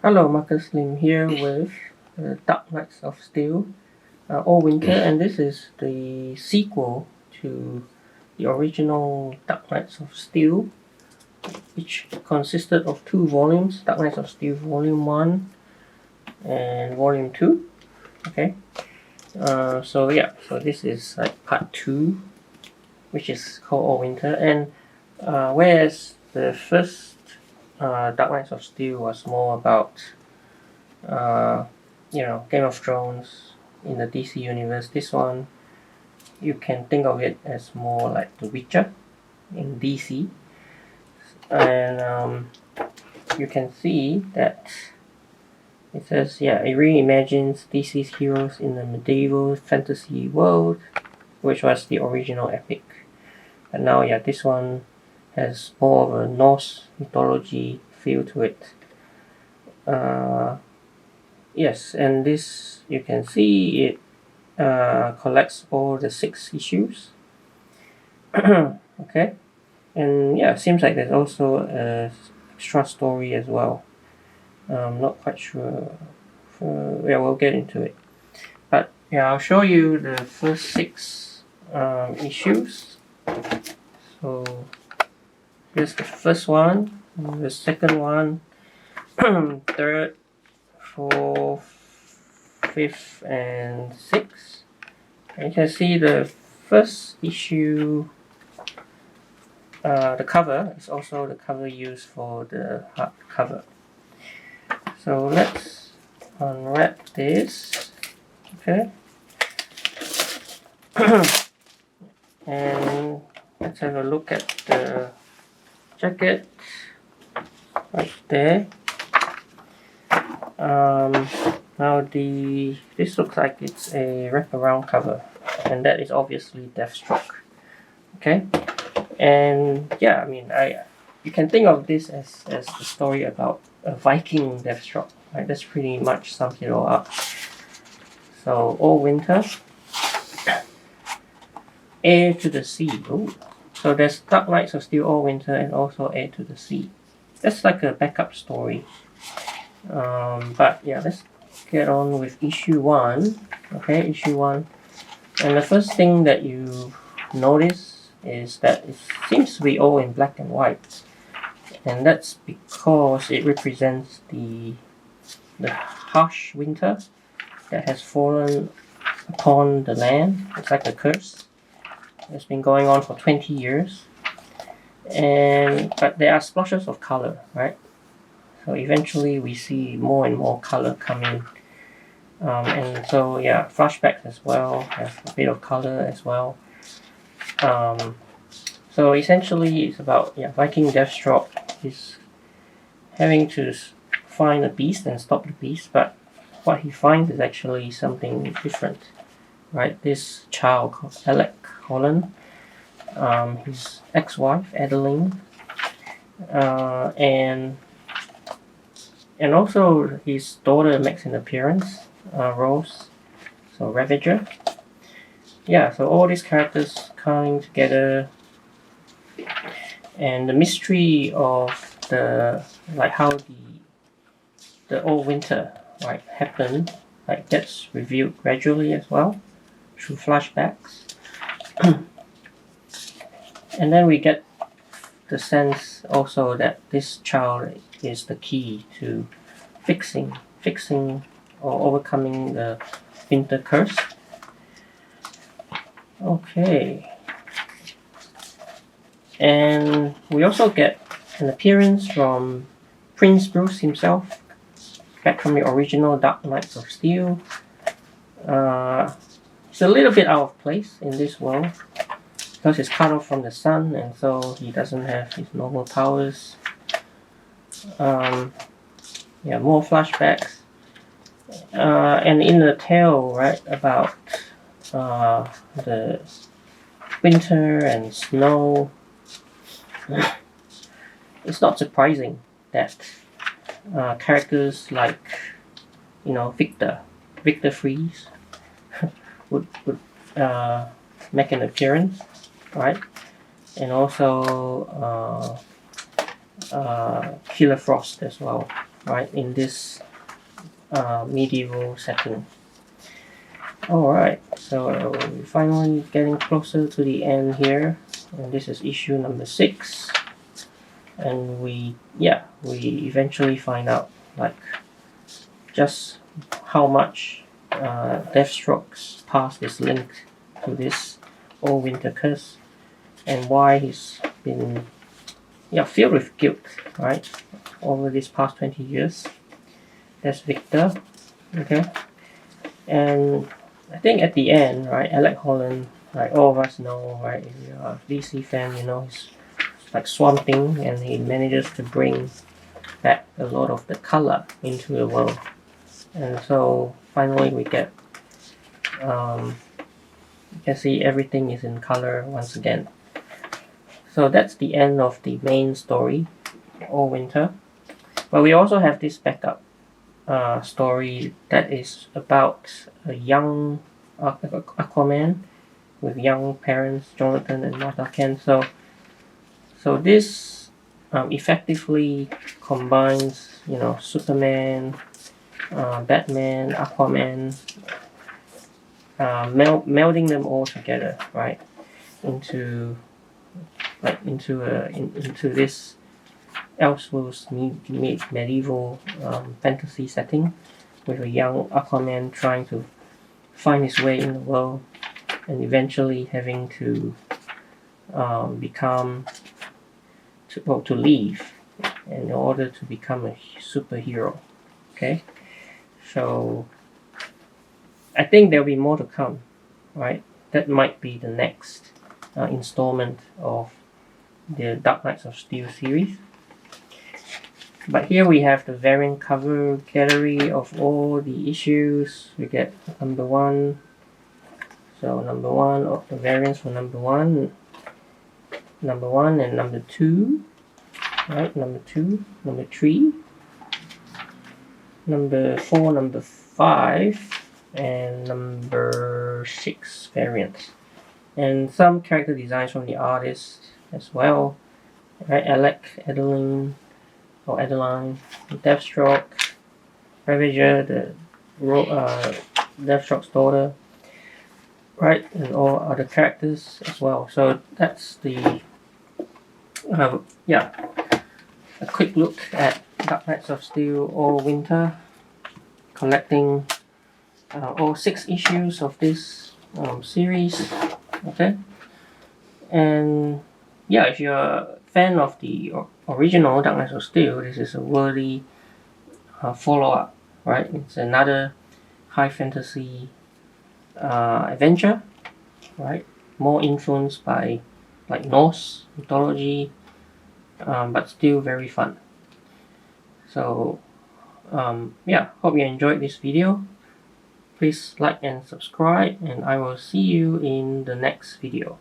Hello, Marcus Lim here with Dark Knights of Steel, Allwinter, and this is the sequel to the original Dark Knights of Steel, which consisted of 2 volumes, Dark Knights of Steel Volume 1 and Volume 2. Okay, so this is like part 2, which is called Allwinter, and whereas the first Dark Knights of Steel was more about Game of Thrones in the DC universe. This one, you can think of it as more like The Witcher in DC, and you can see that it says, it reimagines DC's heroes in the medieval fantasy world, which was the original epic. And now, this one has more of a Norse mythology feel to it. Yes, and this, you can see it collects all the 6 issues. Okay, and it seems like there's also an extra story as well. I'm not quite sure. We'll get into it. But I'll show you the first 6 issues. So here's the first one, the second one, third, 4th, 5th, and 6th. And you can see the first issue, the cover is also the cover used for the hardcover. So let's unwrap this. Okay. And let's have a look at the jacket right there. Now this looks like it's a wraparound cover, and that is obviously Deathstroke. Okay, and you can think of this as the story about a Viking Deathstroke. Right, that's pretty much sums it all up. So Allwinter, Heir to the Sea. Ooh. So there's Dark Knights of Steel, Allwinter, and also Heir to the Sea. That's like a backup story. But let's get on with issue 1. Okay, issue 1. And the first thing that you notice is that it seems to be all in black and white. And that's because it represents the harsh winter that has fallen upon the land. It's like a curse. It's been going on for 20 years. But there are splashes of color, right? So eventually we see more and more color coming. And so flashbacks as well, have a bit of color as well. So essentially it's about Viking Deathstroke. He's having to find a beast and stop the beast, but what he finds is actually something different. Right? This child called Alec Holland, his ex-wife Adeline, and also his daughter makes an appearance, Rose, so Ravager. So all these characters coming together, and the mystery of how the Allwinter happened, gets revealed gradually as well through flashbacks. And then we get the sense also that this child is the key to fixing or overcoming the winter curse. Okay. And we also get an appearance from Prince Bruce himself, back from the original Dark Knights of Steel. It's a little bit out of place in this world because he's cut off from the sun, and so he doesn't have his normal powers. More flashbacks. And in the tale, about the winter and snow, it's not surprising that characters like Victor Freeze would make an appearance, right? And also Killer Frost as well. right, in this medieval setting. Alright, so we're finally getting closer to the end here, and this is issue number 6, and we eventually find out like just how much Deathstroke's past is linked to this Allwinter curse, and why he's been filled with guilt, right, over these past 20 years. That's Victor, okay, and I think at the end, right, Alec Holland, like all of us know, right, if you're a DC fan, you know, he's like Swamp Thing, and he manages to bring back a lot of the color into the world. And so finally we get, you can see everything is in color once again. So that's the end of the main story, Allwinter. But we also have this backup story that is about a young Aquaman with young parents, Jonathan and Martha Kent. So this effectively combines, you know, Superman, Batman, Aquaman, melding them all together, right, into this Elseworlds medieval fantasy setting, with a young Aquaman trying to find his way in the world, and eventually having to leave in order to become a superhero. Okay, so I think there'll be more to come, right? That might be the next installment of the Dark Knights of Steel series. But here we have the variant cover gallery of all the issues. We get number 1. So number 1 of the variants for number 1 and number 2. Right, number 2, number 3, number 4, number 5, and number 6 variants. And some character designs from the artist as well. Right, Adeline, Deathstroke, Ravager, the Deathstroke's daughter, right, and all other characters as well. So that's the a quick look at Dark Knights of Steel Allwinter, collecting all 6 issues of this series. Okay, and if you're a fan of the original Dark Knights of Steel, this is a worthy follow-up, right? It's another high fantasy adventure, right? More influenced by like Norse mythology, but still very fun. So hope you enjoyed this video. Please like and subscribe, and I will see you in the next video.